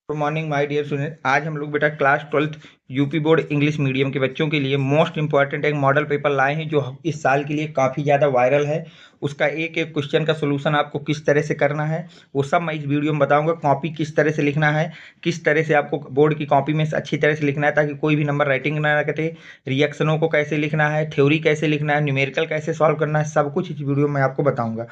Good morning my dear student. आज हम लोग बेटा class 12th UP board English medium के बच्चों के लिए मोस्ट इंपॉर्टेंट एक मॉडल पेपर लाए हैं जो इस साल के लिए काफ़ी ज़्यादा वायरल है। उसका एक एक क्वेश्चन का सोल्यूशन आपको किस तरह से करना है वो सब मैं इस वीडियो में बताऊंगा। कॉपी किस तरह से लिखना है, किस तरह से आपको बोर्ड की कॉपी में अच्छी तरह से लिखना है ताकि कोई भी नंबर राइटिंग ना कटे, रिएक्शनों को कैसे लिखना है, थ्योरी कैसे लिखना है, न्यूमेरिकल कैसे सॉल्व करना है, सब कुछ इस वीडियो में आपको बताऊँगा।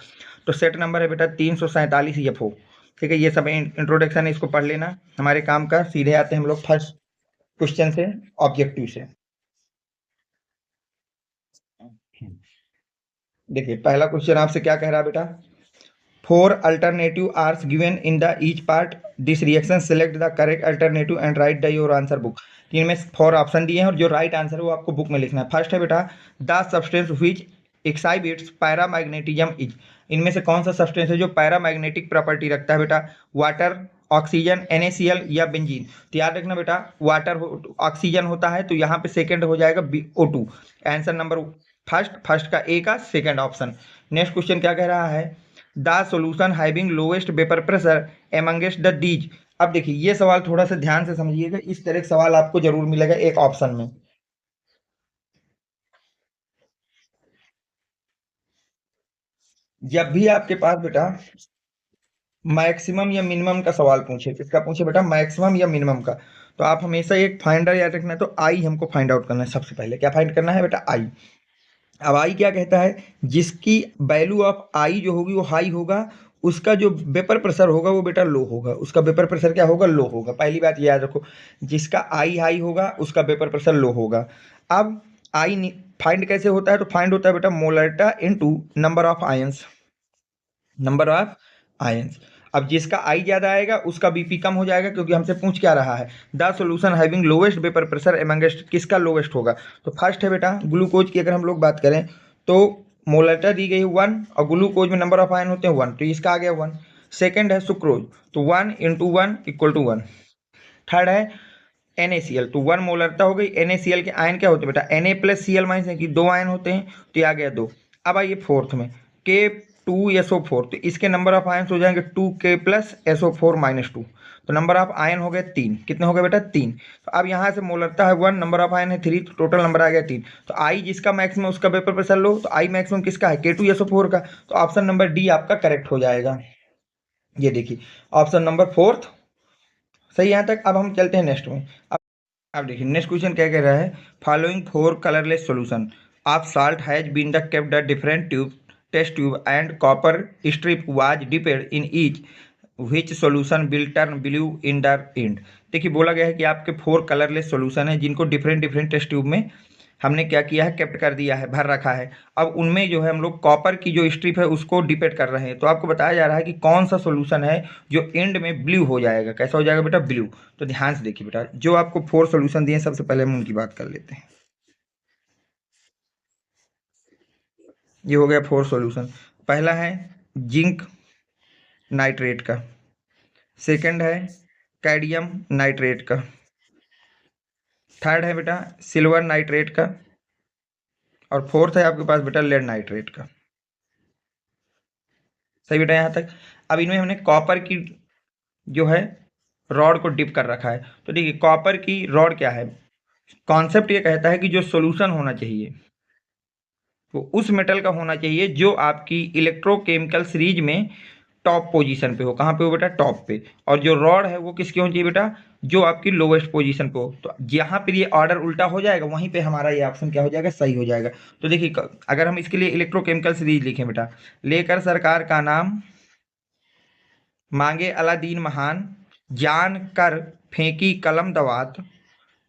तो सेट नंबर है बेटा 347 F हो। ठीक है, ये सब इंट्रोडक्शन है, इसको पढ़ लेना। हमारे काम का सीधे आते हैं हम लोग फर्स्ट क्वेश्चन से, ऑब्जेक्टिव से। देखिए पहला क्वेश्चन आपसे क्या कह रहा है बेटा, four alternative are given in the each part this reaction select the correct alternative and write the your answer book. इनमें फोर ऑप्शन दिए हैं और जो राइट आंसर है वो आपको बुक में लिखना है। फर्स्ट है बेटा the substance which exhibits paramagnetism is. इनमें से कौन सा सब्सटेंस है जो पैरामैग्नेटिक प्रॉपर्टी रखता है बेटा, वाटर, ऑक्सीजन, NaCl या बेंजीन। तो याद रखना बेटा वाटर ऑक्सीजन होता है तो यहाँ पे सेकंड हो जाएगा O2। आंसर नंबर फर्स्ट का ए का सेकंड ऑप्शन। नेक्स्ट क्वेश्चन क्या कह रहा है, the solution having lowest vapour pressure amongst the these. अब देखिए ये सवाल थोड़ा सा ध्यान से समझिएगा, इस तरह का सवाल आपको जरूर मिलेगा एक ऑप्शन में। जब भी आपके पास बेटा मैक्सिमम या मिनिमम का सवाल पूछे, किसका पूछे बेटा, मैक्सिमम या मिनिमम का, तो आप हमेशा एक फाइंडर याद रखना है। तो आई हमको फाइंड आउट करना है। सबसे पहले क्या फाइंड करना है बेटा, आई। अब आई क्या कहता है, जिसकी वैल्यू ऑफ आई जो होगी वो हाई होगा, उसका जो वेपर प्रेशर होगा वो बेटा लो होगा। उसका वेपर प्रेशर क्या होगा, लो होगा। पहली बात ये याद रखो, जिसका आई हाई होगा उसका वेपर प्रेशर लो होगा। अब आई फाइंड कैसे होता है, तो फाइंड होता है बेटा molarity into number of ions, number of ions. अब जिसका आई ज्यादा आएगा उसका बीपी कम हो जाएगा, क्योंकि हमसे पूछ क्या रहा है, the solution having lowest vapour pressure amongst, किसका लोवेस्ट होगा। तो फर्स्ट है बेटा ग्लूकोज की, अगर हम लोग बात करें तो मोलरिटा दी गई 1 और ग्लूकोज में नंबर ऑफ आयन होते हैं 1, तो इसका आ गया 1। सेकेंड है सुक्रोज, तो 1 × 1 = 1। थर्ड है NaCl, तो 1 मोलरिटा हो गई। NaCl के आयन क्या होते हैं बेटा, Na+Cl- है कि 2 आयन होते हैं, तो ये आ गया 2। अब आइए फोर्थ में K2SO4, तो इसके नंबर ऑफ आयन हो जाएंगे 2K+SO4-2, तो नंबर ऑफ आयन हो गए 3। कितने हो गए बेटा, 3। तो अब यहाँ से मोलरिटा है 1, नंबर ऑफ आयन है 3, तो टोटल नंबर आ गया 3। तो आई जिसका मैक्सिमम उसका वेपर प्रेशर लो, तो आई मैक्सिमम किसका है, K2SO4 का। तो ऑप्शन नंबर डी आपका करेक्ट हो जाएगा। ये देखिए ऑप्शन नंबर फोर्थ सही यहाँ तक। अब हम चलते हैं नेक्स्ट में। अब देखिए नेक्स्ट क्वेश्चन क्या कह रहा है, following four colourless solution of salt has been the kept the different tube test tube and copper strip was dipped in each which solution will turn blue in the end. देखिए बोला गया है कि आपके फोर कलरलेस सॉल्यूशन है जिनको different different test tube में हमने क्या किया है, केप्ट कर दिया है, भर रखा है। अब उनमें जो है हम लोग कॉपर की जो स्ट्रिप है उसको डिपेट कर रहे हैं। तो आपको बताया जा रहा है कि कौन सा सॉल्यूशन है जो एंड में ब्लू हो जाएगा। कैसा हो जाएगा बेटा, ब्लू। तो ध्यान से देखिए बेटा, जो आपको फोर सॉल्यूशन दिए सबसे पहले हम उनकी बात कर लेते हैं। ये हो गया फोर सॉल्यूशन। पहला है जिंक नाइट्रेट का, सेकंड है कैडमियम नाइट्रेट का, थर्ड है बेटा सिल्वर नाइट्रेट का, और फोर्थ है आपके पास बेटा लेड नाइट्रेट का। सही बेटा यहाँ तक। अब इनमें हमने कॉपर की जो है रॉड को डिप कर रखा है। तो देखिए कॉपर की रॉड क्या है, कॉन्सेप्ट ये कहता है कि जो सॉल्यूशन होना चाहिए वो उस मेटल का होना चाहिए जो आपकी इलेक्ट्रोकेमिकल सीरीज में टॉप पोजीशन पे हो। कहाँ पे हो बेटा, टॉप पे। और जो रॉड है वो किसकी होनी चाहिए बेटा, जो आपकी लोवेस्ट पोजीशन पे हो। तो जहाँ पर ये ऑर्डर उल्टा हो जाएगा वहीं पे हमारा ये ऑप्शन क्या हो जाएगा, सही हो जाएगा। तो देखिए अगर हम इसके लिए इलेक्ट्रोकेमिकल सीरीज लिखें बेटा, लेकर सरकार का नाम, मांगे अलादीन महान, जान कर फेंकी कलम दवात,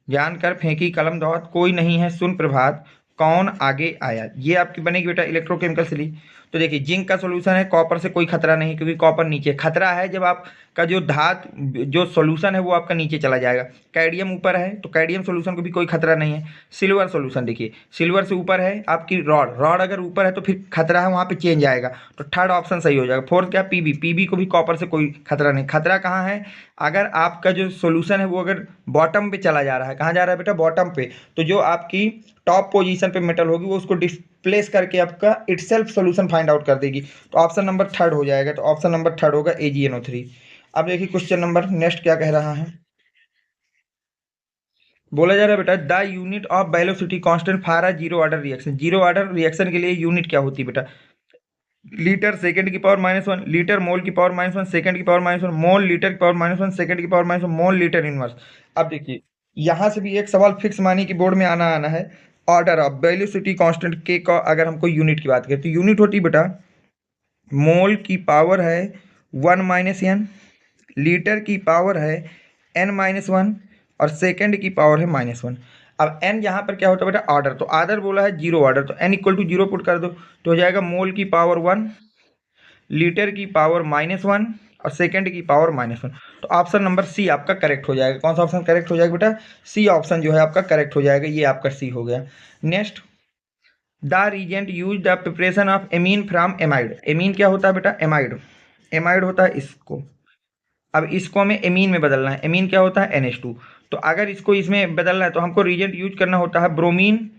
जानकर फेंकी कलम दौत, कोई नहीं है सुन प्रभात, कौन आगे आया। ये आपकी बनेगी बेटा इलेक्ट्रोकेमिकल सीरीज। तो देखिए जिंक का सॉल्यूशन है, कॉपर से कोई खतरा नहीं क्योंकि कॉपर नीचे, खतरा है जब आपका जो धात जो सॉल्यूशन है वो आपका नीचे चला जाएगा। कैडमियम ऊपर है तो कैडमियम सॉल्यूशन को भी कोई खतरा नहीं है। सिल्वर सॉल्यूशन देखिए, सिल्वर से ऊपर है आपकी रॉड, रॉड अगर ऊपर है तो फिर खतरा है, वहाँ पे चेंज आएगा। तो थर्ड ऑप्शन सही हो जाएगा। फोर्थ क्या, पीबी, पीबी को भी कॉपर से कोई खतरा नहीं। खतरा कहाँ है, अगर आपका जो सॉल्यूशन है वो अगर बॉटम पे चला जा रहा है। कहाँ जा रहा है बेटा, बॉटम पे। तो जो आपकी टॉप पोजीशन पे मेटल होगी वो उसको डिस्प्लेस करके आपका इटसेल्फ सॉल्यूशन फाइंड आउट कर देगी। तो ऑप्शन नंबर थर्ड हो जाएगा। तो ऑप्शन नंबर थर्ड होगा AgNO3। अब देखिए क्वेश्चन नंबर नेक्स्ट क्या कह रहा है। बोला जा रहा है बेटा the unit of velocity constant for a zero order reaction. Zero order reaction के लिए यूनिट क्या होती है बेटा? लीटर सेकंड की पावर -1, लीटर मोल की पावर -1, सेकंड की पावर -1, मोल लीटर की पावर -1, सेकंड की पावर -1, मोल लीटर इनवर्स। अब देखिए यहां से भी एक सवाल फिक्स मानिए कि बोर्ड में आना आना है। ऑर्डर ऑफ वेलोसिटी कांस्टेंट के का अगर हमको यूनिट की बात करें तो यूनिट होती बेटा मोल की पावर है 1 - n, लीटर की पावर है n-1 और सेकंड की पावर है -1। अब n यहाँ पर क्या होता है बेटा? ऑर्डर। तो ऑर्डर बोला है जीरो ऑर्डर, तो n equal to zero put कर दो तो हो जाएगा मोल की पावर 1, लीटर की पावर -1 और सेकंड की पावर -1। तो ऑप्शन नंबर सी आपका करेक्ट हो जाएगा। कौन सा ऑप्शन करेक्ट हो जाएगा बेटा? सी ऑप्शन जो है आपका करेक्ट हो जाएगा। ये आपका सी हो गया। Next, the reagent use the preparation of amine from amide. Amine क्या होता है बेटा? एमाइड। एमाइड होता है इसको। अब इसको हमें एमीन में बदलना है। एमीन क्या होता है? NH2। तो अगर इसको इसमें बदलना है तो हमको रीजेंट यूज करना होता है bromine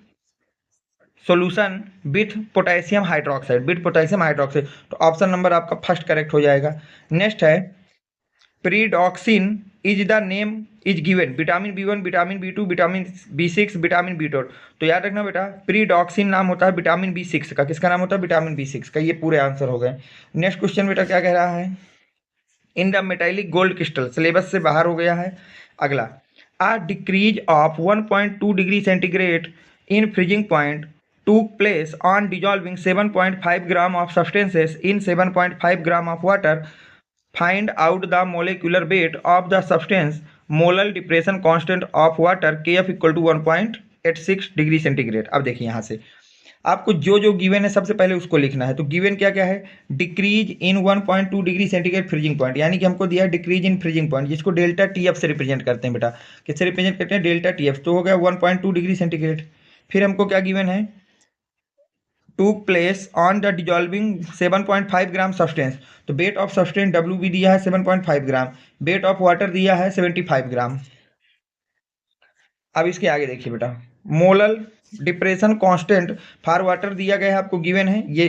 solution with potassium hydroxide, with potassium hydroxide. तो ऑप्शन नंबर आपका फर्स्ट करेक्ट हो जाएगा। नेक्स्ट है pyridoxine is the name is given vitamin B1, vitamin B2, vitamin B6, vitamin B12। तो याद रखना बेटा प्रीडॉक्सिन नाम होता है विटामिन B6 का। किसका नाम होता है? विटामिन B6 का। ये पूरे आंसर हो गए। नेक्स्ट क्वेश्चन बेटा क्या कह रहा है? In the metallic gold crystal, syllabus से बाहर हो गया है। अगला, a decrease of 1.2 degree centigrade in freezing point took place on dissolving 7.5 gram of substances in 7.5 gram of water. Find out the molecular weight of the substance, molar depression constant of water Kf equal to 1.86 degree centigrade. अब देखिए यहाँ से आपको जो जो given है सबसे पहले उसको लिखना है। तो गिवन क्या क्या है? Decrease in 1.2 degree centigrade freezing point, यानी कि हमको दिया है डिक्रीज इन फ्रीजिंग पॉइंट, जिसको डेल्टा TF से रिप्रेजेंट करते हैं बेटा। किससे रिप्रेजेंट करते हैं? Delta TF। तो हो गया 1.2 डिग्री सेंटीग्रेड। फिर हमको क्या गिवन है? took place on the dissolving 7.5 gram substance. तो वेट ऑफ सब्सटेंस WB दिया है 7.5 ग्राम, वेट ऑफ वाटर दिया है 75 ग्राम। अब इसके आगे देखिए बेटा molal depression constant for water दिया गया है, आपको गिवन है ये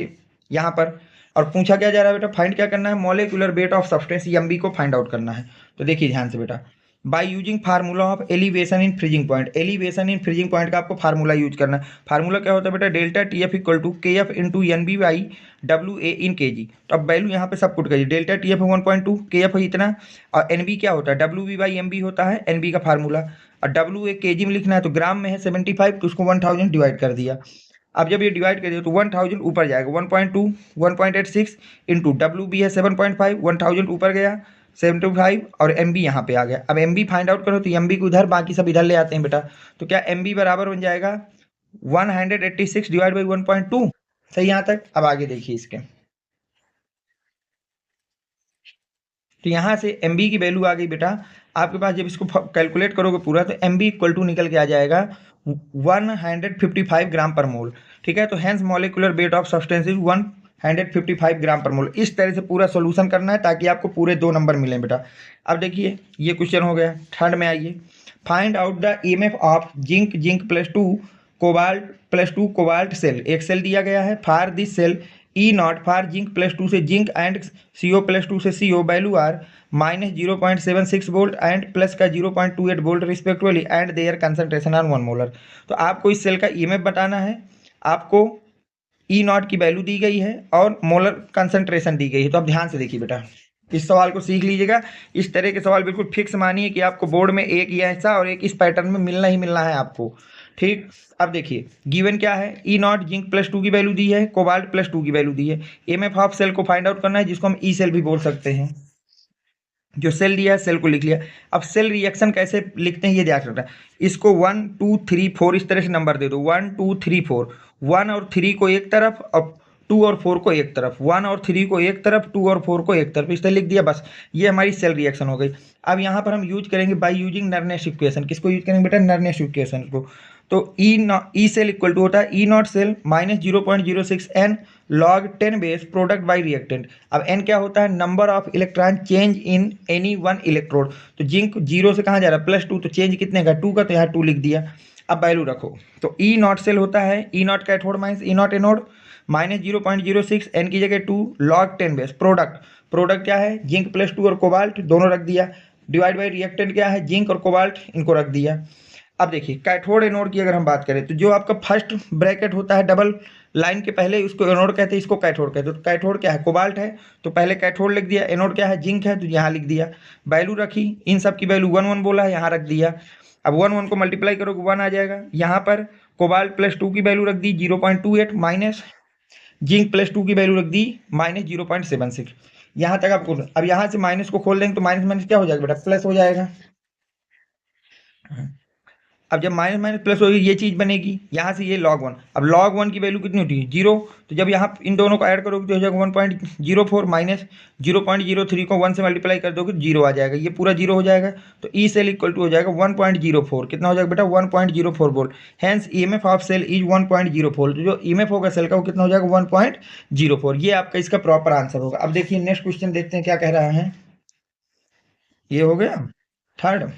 यहाँ पर। और पूछा क्या जा रहा है बेटा? फाइंड क्या करना है? Molecular weight of substance MB को फाइंड आउट करना है। तो देखिए ध्यान से बेटा by using formula of elevation in freezing point. Elevation in freezing point का आपको फार्मूला यूज करना है। फार्मूला क्या होता है बेटा? Delta TF equal to KF into NB by WA in kg। तो अब वैल्यू यहाँ पे सब पुट करिए। डेल्टा TF है 1.2, KF है इतना, और NB क्या होता है? WB बाई MB होता है NB का फार्मूला। और WA kg में लिखना है तो ग्राम में है 75, तो उसको 1000 डिवाइड कर दिया। अब जब ये डिवाइड कर दिया तो 1000 ऊपर जाएगा 1.2 1.86 इंटू WB है 7.5, 1000 ऊपर गया 75 और MB यहाँ पे आ गया। अब MB फाइंड आउट करो तो MB को उधर, बाकी सब इधर ले आते हैं बेटा। तो क्या MB बराबर बन जाएगा 186 डिवाइड बाई 1.2। सही यहाँ तक। अब आगे देखिए इसके, तो यहाँ से MB की वैल्यू आ गई बेटा आपके पास। जब इसको कैलकुलेट करोगे पूरा तो MB इक्वल टू निकल के आ जाएगा 155 ग्राम पर मोल। ठीक है, तो hence molecular weight of substance is 155 gram per mole. इस तरह से पूरा सोल्यूशन करना है ताकि आपको पूरे 2 नंबर मिलें बेटा। अब देखिए ये क्वेश्चन हो गया। थर्ड में आइए, find out the EMF of zinc +2 cobalt +2 cobalt cell. एक सेल दिया गया है for this cell E0 for zinc +2 से जिंक एंड CO+2 से CO value are -0.76 volt and plus का 0.28 volt respectively and their concentration on 1 molar. तो आपको इस सेल का EMF बताना है, आपको E0 की वैल्यू दी गई है और मोलर कंसंट्रेशन दी गई है। तो अब ध्यान से देखिए बेटा इस सवाल को सीख लीजिएगा। इस तरह के सवाल बिल्कुल फिक्स मानिए कि आपको बोर्ड में एक ही ऐसा और एक इस पैटर्न में मिलना ही मिलना है आपको। ठीक, अब देखिए गिवन क्या है? E0 जिंक +2 की वैल्यू दी है, कोबाल्ट +2 की वैल्यू दी है। EMF ऑफ सेल को फाइंड आउट करना है, जिसको हम E सेल भी बोल सकते हैं। जो सेल दिया है सेल को लिख लिया। अब सेल रिएक्शन कैसे लिखते हैं ये ध्यान रखना है। इसको 1 2 3 4 इस तरह से नंबर दे दो, 1 2 3 4। 1 और 3 को एक तरफ और 2 और 4 को एक तरफ, 1 और 3 को एक तरफ, 2 और 4 को एक तरफ, इस तरह लिख दिया। बस ये हमारी सेल रिएक्शन हो गई। अब यहाँ पर हम यूज करेंगे बाय यूजिंग नर्नेस इक्वेशन। किसको यूज करेंगे बेटा? नर्नेस इक्वेशन को। तो ई सेल इक्वल टू होता है E0 cell -0.06 n log 10 base product by reactant. अब n क्या होता है? Number of electron change in any one electrode. तो जिंक 0 से कहाँ जा रहा है? +2, तो चेंज कितने का? 2 का, तो यहाँ 2 लिख दिया। अब वैल्यू रखो तो E0 सेल होता है E0 cathode minus E0 anode -0.06 n की जगह 2 log 10 बेस प्रोडक्ट। प्रोडक्ट क्या है, जिंक प्लस 2 और कोबाल्ट दोनों रख दिया। डिवाइड बाई रिएक्टेंट क्या है, जिंक और कोबाल्ट, इनको रख दिया। अब देखिए कैथोड एनोड की अगर हम बात करें तो जो आपका फर्स्ट ब्रैकेट होता है डबल लाइन के पहले, उसको एनोड कहते हैं, इसको कैथोड कहते हैं। तो कैथोड क्या है, कोबाल्ट है, तो पहले कैथोड लिख दिया। एनोड क्या है, जिंक है, तो यहाँ लिख दिया। वैल्यू रखी, इन सब की वैल्यू 1 1 बोला है, यहाँ रख दिया। अब 1 1 को मल्टीप्लाई करोगे 1 आ जाएगा। यहाँ पर कोबाल्ट प्लस 2 की वैल्यू रख दी 0.28 माइनस जिंक प्लस 2 की वैल्यू रख दी माइनस 0.76। यहाँ तक आपको, अब यहाँ से माइनस को खोल देंगे तो माइनस माइनस क्या हो जाएगा बेटा, प्लस हो जाएगा। अब जब माइनस माइनस प्लस होगी ये चीज बनेगी, यहाँ से ये log 1। अब log 1 की वैल्यू कितनी होती है, 0। तो जब यहाँ इन दोनों को ऐड करोगे तो हो जाएगा 1.04 माइनस 0.03 को 1 से मल्टीप्लाई कर दोगे तो 0 आ जाएगा, ये पूरा 0 हो जाएगा। तो ई सेल इक्वल टू हो जाएगा 1.04, कितना हो जाएगा बेटा 1.04 volt. Hence EMF of cell is 1.04। तो जो ईएमएफ होगा सेल का वो कितना हो जाएगा 1.04। ये आपका इसका प्रॉपर आंसर होगा। अब देखिए नेक्स्ट क्वेश्चन देखते हैं क्या कह रहा है। ये हो गया थर्ड।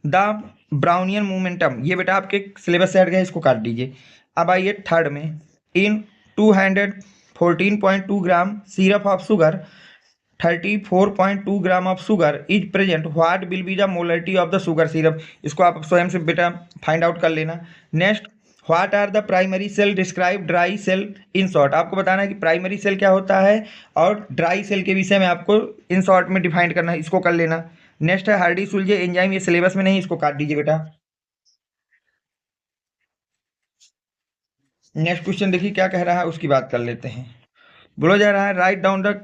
द ब्राउनियन मोमेंटम, ये बेटा आपके सिलेबस से हट गया, इसको काट दीजिए। अब आइए थर्ड में, in 214.2 gram syrup of sugar 34.2 gram of sugar is present, what will be the molarity of the sugar syrup. इसको आप स्वयं से बेटा फाइंड आउट कर लेना। Next, what are the primary cell describe dry cell in short. आपको बताना है कि प्राइमरी सेल क्या होता है और ड्राई सेल के विषय में आपको इन शॉर्ट में डिफाइन करना है, इसको कर लेना। नेक्स्ट है हार्डी सुलजे एंजाइम, ये सिलेबस में नहीं, इसको काट दीजिए बेटा। नेक्स्ट क्वेश्चन देखिए क्या कह रहा है, उसकी बात कर लेते हैं। बोला जा रहा है write down the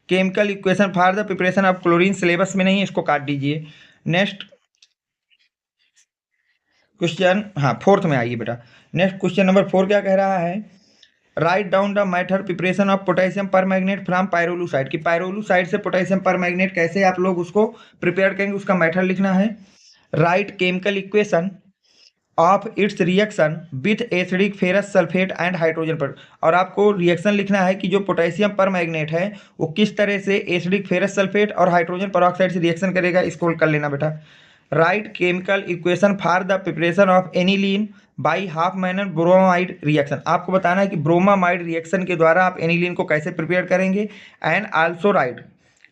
chemical equation for the preparation of chlorine, syllabus में नहीं, इसको काट दीजिए। नेक्स्ट क्वेश्चन, हाँ फोर्थ में आइए बेटा। नेक्स्ट क्वेश्चन नंबर 4 क्या कह रहा है, write down the method preparation of potassium पर मैग्नेट फ्रॉम पायरोलूसाइड, की पायरोलूसाइड से पोटेशियम पर मैग्नेट कैसे आप लोग उसको प्रिपेयर करेंगे, उसका मेथड लिखना है। Right chemical equation of its reaction with acidic ferrous sulphate and hydrogen पर, और आपको रिएक्शन लिखना है कि जो पोटेशियम पर मैग्नेट है वो किस तरह से एसिडिक फेरस सल्फेट और हाइड्रोजन परऑक्साइड से रिएक्शन करेगा, इसको कर लेना बेटा। Right chemical equation for the preparation of aniline by half manner bromide reaction, आपको बताना है कि ब्रोमामाइड रिएक्शन के द्वारा आप एनिलीन को कैसे प्रिपेयर करेंगे। And also write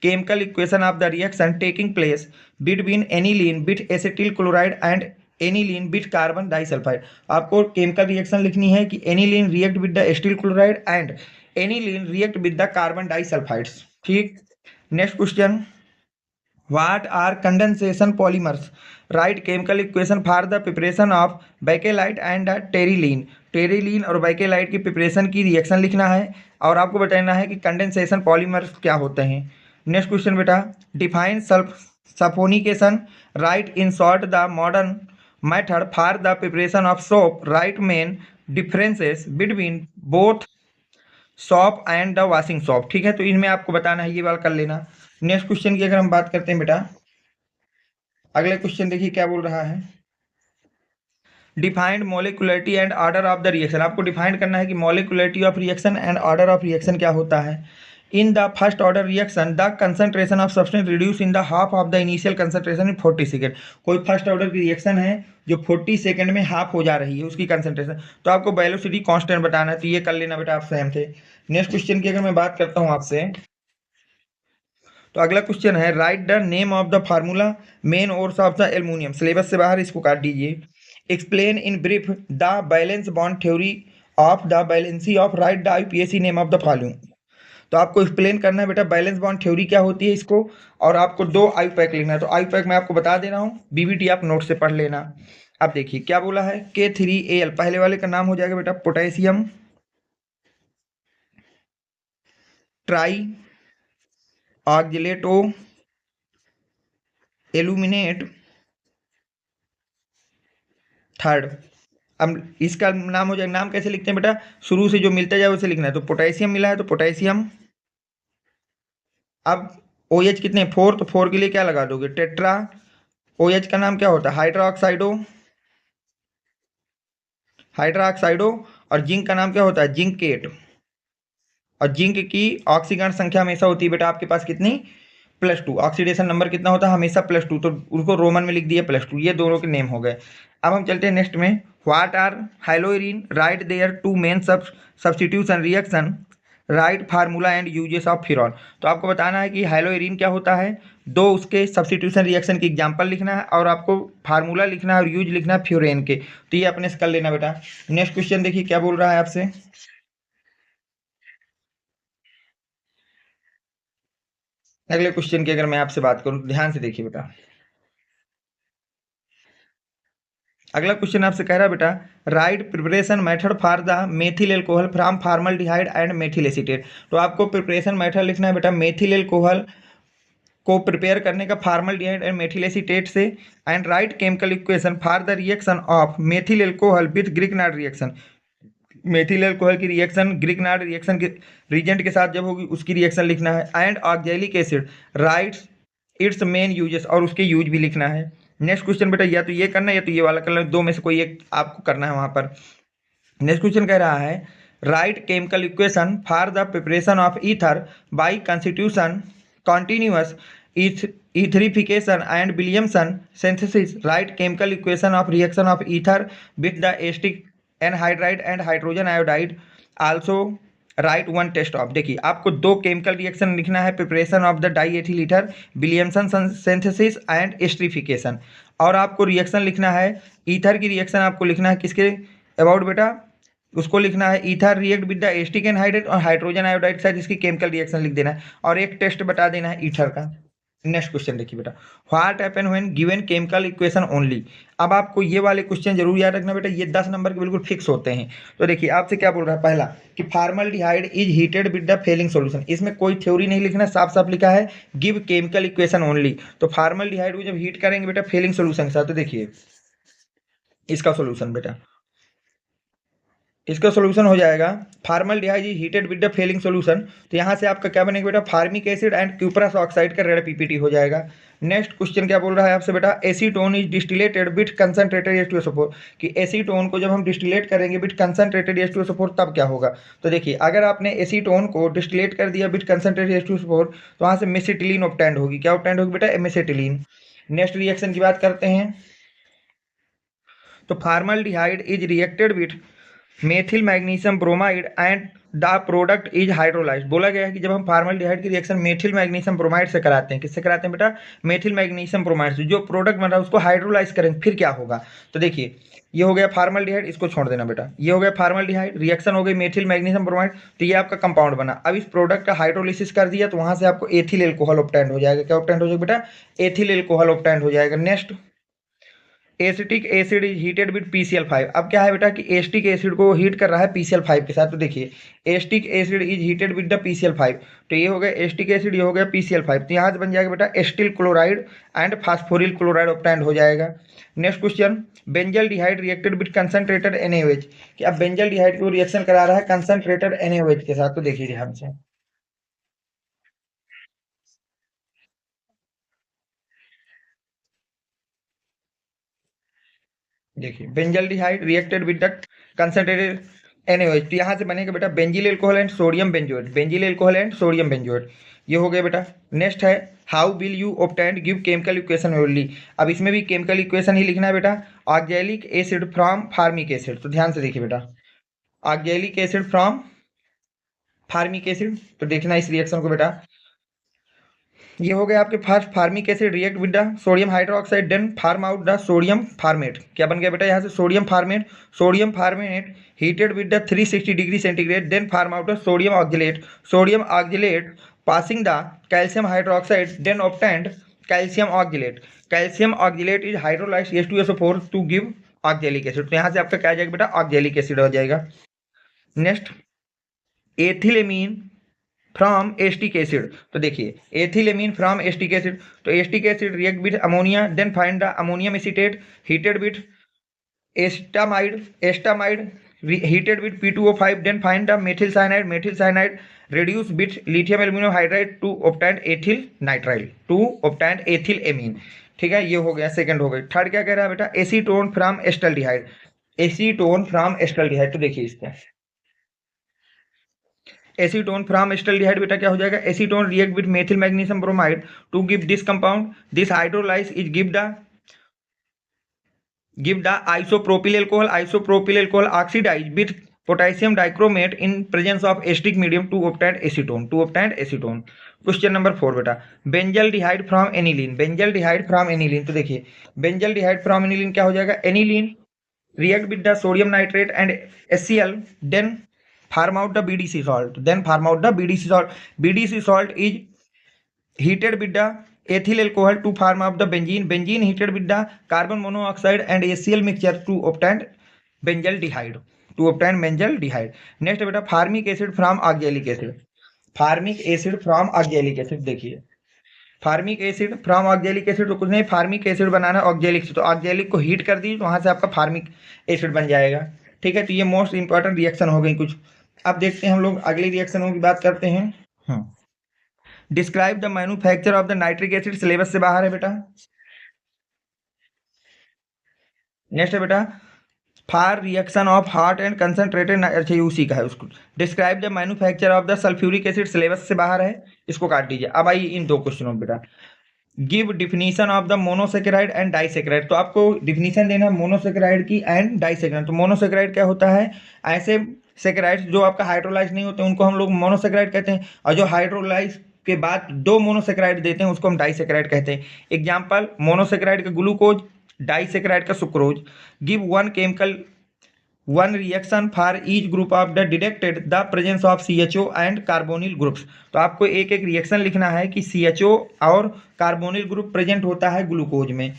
chemical equation of the reaction taking place between aniline with acetyl chloride and aniline with carbon disulphide, आपको केमिकल रिएक्शन लिखनी है कि aniline react with the acetyl chloride and aniline react with the carbon disulphides, ठीक। Next question, what are condensation polymers, write chemical equation for the preparation of Bakelite and Terylene, Terylene और Bakelite की preparation की reaction लिखना है और आपको बताना है कि कंडेंसेशन पॉलीमर्स क्या होते हैं। नेक्स्ट क्वेश्चन बेटा, define sulphonation, write in short the modern method for the preparation of soap, write main differences between both soap and the washing soap, ठीक है। तो इनमें आपको बताना है, ये वाला कर लेना। नेक्स्ट क्वेश्चन की अगर हम बात करते हैं बेटा, अगले क्वेश्चन देखिए क्या बोल रहा है, defined molecularity and order of the reaction, आपको डिफाइन करना है कि molecularity of reaction and order of reaction क्या होता है। In the first order reaction the concentration of substance reduce in the half of the initial concentration in 40 second, कोई first order की reaction है जो 40 सेकेंड में हाफ हो जा रही है उसकी कंसंट्रेशन, तो आपको वेलोसिटी कांस्टेंट बताना है, तो ये कर लेना बेटा आप स्वयं थे। नेक्स्ट क्वेश्चन की अगर मैं बात करता हूँ आपसे, तो अगला क्वेश्चन है right the name of the formula main ores of the aluminium, syllabus से बाहर, इसको काट दीजिए। Explain in brief the valence bond theory of the valency of right the IUPAC name of the following, तो आपको explain करना है बेटा बैलेंस बॉन्ड थ्योरी क्या होती है इसको, और आपको 2 आईपैक लिखना है। तो आईपैक मैं आपको बता दे रहा हूँ, बीबीटी आप नोट से पढ़ लेना। अब देखिए क्या बोला है, K3Al पहले वाले का नाम हो जाएगा बेटा potassium try oxalato aluminate third. अब इसका नाम हो जाएगा, नाम कैसे लिखते हैं बेटा, शुरू से जो मिलता जाए उसे लिखना है। तो पोटेशियम मिला है तो पोटेशियम, अब OH कितने 4, तो 4 के लिए क्या लगा दोगे टेट्रा, OH का नाम क्या होता है हाइड्रोक्साइडो, और जिंक का नाम क्या होता है जिंकेट, और जिंक की ऑक्सीकरण संख्या हमेशा होती है बेटा आपके पास कितनी +2, ऑक्सीडेशन नंबर कितना होता है हमेशा +2, तो उसको रोमन में लिख दिया +2, ये दोनों के नेम हो गए। अब हम चलते हैं नेक्स्ट में, what are haloarenes, write their two main substitution reaction, write formula and uses of Freon. तो आपको बताना है कि हाइलोइरिन क्या होता है, दो उसके सब्स्टिट्यूशन रिएक्शन की एग्जांपल लिखना है और आपको फार्मूला लिखना है और यूज लिखना है फ्यूरेन के। तो ये अपने से कर लेना बेटा। नेक्स्ट क्वेश्चन देखिए क्या बोल रहा है आपसे। अगले क्वेश्चन की अगर मैं आपसे बात करूं, ध्यान से देखिए बेटा। अगला क्वेश्चन आपसे कह रहा है बेटा, right preparation method for the methyl alcohol from formaldehyde and methyl acetate. तो आपको प्रिपरेशन मेथड लिखना है बेटा मेथिल एल्कोहल को प्रिपेयर करने का फॉर्मल्डिहाइड एंड मेथिल एसीटेट से, and right chemical equation for the reaction of methyl alcohol with Grignard reaction. Methyl alcohol की रिएक्शन ग्रिग्नार्ड रिएक्शन के रिएजेंट के साथ जब होगी उसकी रिएक्शन लिखना है, and oxalic acid right it's main uses, और उसके यूज भी लिखना है। नेक्स्ट क्वेश्चन बेटा या तो ये करना है या तो ये वाला करना है, दो में से कोई एक आपको करना है वहां पर। नेक्स्ट क्वेश्चन कह रहा है, right chemical equation for the preparation of ether by constitution continuous etherification and Williamson synthesis, write chemical equation of reaction of ether with the acetic anhydride and hydrogen iodide, also write one test of. देखिए आपको दो chemical reaction लिखना है, preparation of the diethyl ether, Williamson synthesis and esterification, और आपको reaction लिखना है ether की रिएक्शन आपको लिखना है किसके अबाउट बेटा, उसको लिखना है ether react with the acetic anhydride और हाइड्रोजन आयोडाइड के साथ इसकी केमिकल रिएक्शन लिख देना है और एक टेस्ट बता देना है ईथर का। नेक्स्ट क्वेश्चन देखिए बेटा, what happen when given chemical equation only. अब आपको ये वाले क्वेश्चन जरूर याद रखना बेटा, ये 10 नंबर के बिल्कुल फिक्स होते हैं। तो देखिए आपसे क्या बोल रहा है, पहला कि formaldehyde is heated with the Fehling solution, इसमें कोई थ्योरी नहीं लिखना, साफ साफ लिखा है गिव केमिकल इक्वेशन ओनली। तो फॉर्मल्डिहाइड को जब हीट करेंगे बेटा फेलिंग सॉल्यूशन के साथ, तो देखिए इसका सॉल्यूशन बेटा, इसका सॉल्यूशन हो जाएगा formaldehyde is heated with the Fehling solution. तो यहाँ से आपका क्या बनेगा बेटा, formic acid and cuprous oxide का रेड पीपीटी हो जाएगा। नेक्स्ट क्वेश्चन क्या बोल रहा है आपसे बेटा, acetone is distillated with concentrated H2SO4, कि एसीटोन को जब हम डिस्टिलेट करेंगे विद कंसंट्रेटेड H2SO4 तब क्या होगा। तो देखिए अगर आपने एसीटोन को डिस्टिलेट कर दिया विद कंसंट्रेटेड H2SO4 तो वहाँ से मेसिटिलीन ऑब्टेंड होगी, क्या ऑब्टेंड होगी बेटा, मेसिटिलीन। नेक्स्ट रिएक्शन की बात करते हैं, तो formaldehyde is reacted with methyl magnesium bromide and the product is hydrolysed. बोला गया है कि जब हम फॉर्मल्डिहाइड की रिएक्शन मेथिल मैग्नीशियम ब्रोमाइड से कराते हैं, किससे कराते हैं बेटा, मेथिल मैग्नीशियम ब्रोमाइड से, जो प्रोडक्ट बन रहा है उसको हाइड्रोलाइज करेंगे फिर क्या होगा। तो देखिए ये हो गया फॉर्मल्डिहाइड, इसको छोड़ देना बेटा, ये हो गया फॉर्मल्डिहाइड, रिएक्शन हो गई मेथिल मैग्नीशियम ब्रोमाइड, तो ये आपका कंपाउंड बना। अब इस प्रोडक्ट का हाइड्रोलिसिस कर दिया तो वहां से आपको एथिल एल्कोहल ऑब्टेंड हो जाएगा, क्या ऑब्टेंड हो जाएगा बेटा, एथिल एल्कोहल ऑब्टेंड हो जाएगा। Next acetic acid is heated with PCl5। अब क्या है बेटा कि एसिटिक एसिड को हीट कर रहा है PCl5 के साथ। तो देखिए acetic acid is heated with the PCl5, तो ये हो गया एसिटिक एसिड, ये हो गया PCl5, तो यहाँ से बन जाएगा बेटा acetyl chloride and phosphoryl chloride obtained हो जाएगा। Next question, benzaldehyde reacted with concentrated NaOH, कि अब बेंजल डिहाइड को रिएक्शन करा रहा है कंसंट्रेटेड NaOH के साथ। तो देखिए ध्यान से, देखिए benzaldehyde reacted with the concentrated NaOH, तो यहाँ से बनेगा बेटा benzyl alcohol and sodium benzoate, benzyl alcohol and sodium benzoate, ये हो गया बेटा। नेक्स्ट है how will you obtain give chemical equation only. अब इसमें भी केमिकल इक्वेशन ही लिखना है बेटा, oxalic acid from formic acid. तो ध्यान से देखिए बेटा, oxalic acid from formic acid, तो देखना इस रिएक्शन को बेटा, ये हो गया आपके first formic acid react with the sodium hydroxide then form out the sodium formate, क्या बन गया बेटा यहाँ से sodium formate, sodium formate heated with the 360 degree centigrade then form out the sodium oxalate, sodium oxalate passing the calcium hydroxide then obtained calcium oxalate, calcium oxalate is hydrolysed H2SO4 to give oxalic acid. तो यहाँ से आपका क्या आ जाएगा बेटा, oxalic acid हो जाएगा। Next ethylamine from acetic acid, तो देखिए एथिलेमीन फ्रॉम एस्टिक एसिड, तो acetic acid react with ammonia then find the ammonium acetate heated with acetamide, acetamide heated with P2O5 then find the methyl cyanide, methyl cyanide reduce with lithium aluminum hydride to obtain ethyl nitrile, to obtain ethyl amine। ठीक है, ये हो गया, second हो गई। Third क्या कह रहा है बेटा, acetone from acetaldehyde, acetone from acetaldehyde, तो देखिए इसका एसीटोन फ्रॉम एस्टल्डिहाइड बेटा क्या हो जाएगा, acetone react with methyl magnesium bromide to give this compound, this hydrolyse is give the give the isopropyl alcohol oxidise with potassium dichromate in presence of acidic medium to obtain acetone. Question number 4 बेटा, benzyl डिहाइड from aniline. तो देखिए benzyl डिहाइड from aniline क्या हो जाएगा, aniline react with the sodium nitrate and HCl, then form out the BDC salt. BDC salt is heated with the ethyl alcohol to form out the benzene heated with the carbon monoxide and HCl mixture to obtain benzyl dehyde. Next बेटा formic acid from oxalic acid. देखिए formic acid from oxalic acid, तो कुछ नहीं, formic acid बनाना है oxalic से, तो oxalic को heat कर दी तो वहां से आपका फार्मिक एसिड बन जाएगा। ठीक है, तो ये मोस्ट इंपॉर्टेंट रिएक्शन हो गई कुछ। अब देखते हैं हम लोग अगली रिएक्शनों की बात करते हैं। Describe the manufacture of the nitric acid, syllabus से बाहर है बेटा। नेक्स्ट है बेटा for reaction of hot and concentrated, अच्छा ये उसी का है उसको। Describe the manufacture of the sulphuric acid, syllabus से बाहर है, इसको काट दीजिए। अब आइए इन दो क्वेश्चनों में बेटा, give definition of the monosaccharide and disaccharide. तो आपको डिफिनीशन देना है मोनोसेकेराइड की एंड डाइसेकेराइड। तो मोनोसेकेराइड क्या होता है, ऐसे सेकेराइड्स जो आपका हाइड्रोलाइज नहीं होते उनको हम लोग मोनोसेकेराइड कहते हैं, और जो हाइड्रोलाइज के बाद दो मोनोसेकेराइड देते हैं उसको हम डाइसेकेराइड कहते हैं। एग्जाम्पल, मोनोसेकेराइड का ग्लूकोज, डाइसेकेराइड का sucrose. Give one reaction for each group of the detected the presence of CHO and carbonyl groups. तो आपको एक एक रिएक्शन लिखना है कि CHO और कार्बोनिल ग्रुप प्रेजेंट होता है ग्लूकोज में।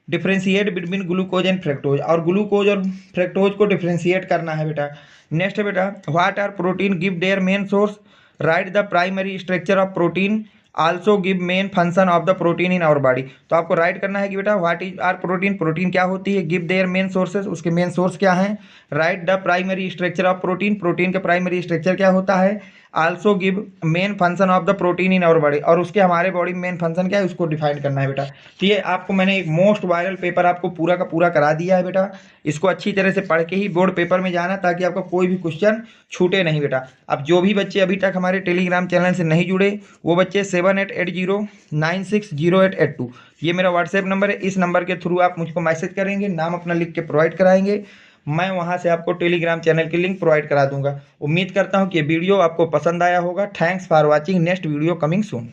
Differentiate between glucose and fructose, और ग्लूकोज और फ्रक्टोज को डिफ्रेंशिएट करना है बेटा। नेक्स्ट है बेटा what are protein, give their main source, write the primary structure of protein, also give main function of the protein in our body. तो आपको राइट करना है कि बेटा what is are protein, protein क्या होती है, गिव देयर मेन सोर्सेज, उसके मेन सोर्स क्या हैं, write the primary structure of protein, protein का प्राइमरी स्ट्रक्चर क्या होता है, also give main function of the protein in our body, और उसके हमारे बॉडी में मेन फंक्शन क्या है उसको डिफाइन करना है बेटा। तो ये आपको मैंने एक मोस्ट वायरल पेपर आपको पूरा का पूरा करा दिया है बेटा, इसको अच्छी तरह से पढ़ के ही बोर्ड पेपर में जाना ताकि आपका कोई भी क्वेश्चन छूटे नहीं बेटा। अब जो भी बच्चे अभी तक हमारे टेलीग्राम चैनल से नहीं जुड़े वो बच्चे 7880960882 ये मेरा व्हाट्सएप नंबर है, इस नंबर के थ्रू आप मुझको मैसेज करेंगे, नाम अपना लिख के प्रोवाइड कराएंगे, मैं वहां से आपको टेलीग्राम चैनल की लिंक प्रोवाइड करा दूंगा। उम्मीद करता हूं कि ये वीडियो आपको पसंद आया होगा। Thanks for watching, next video coming soon.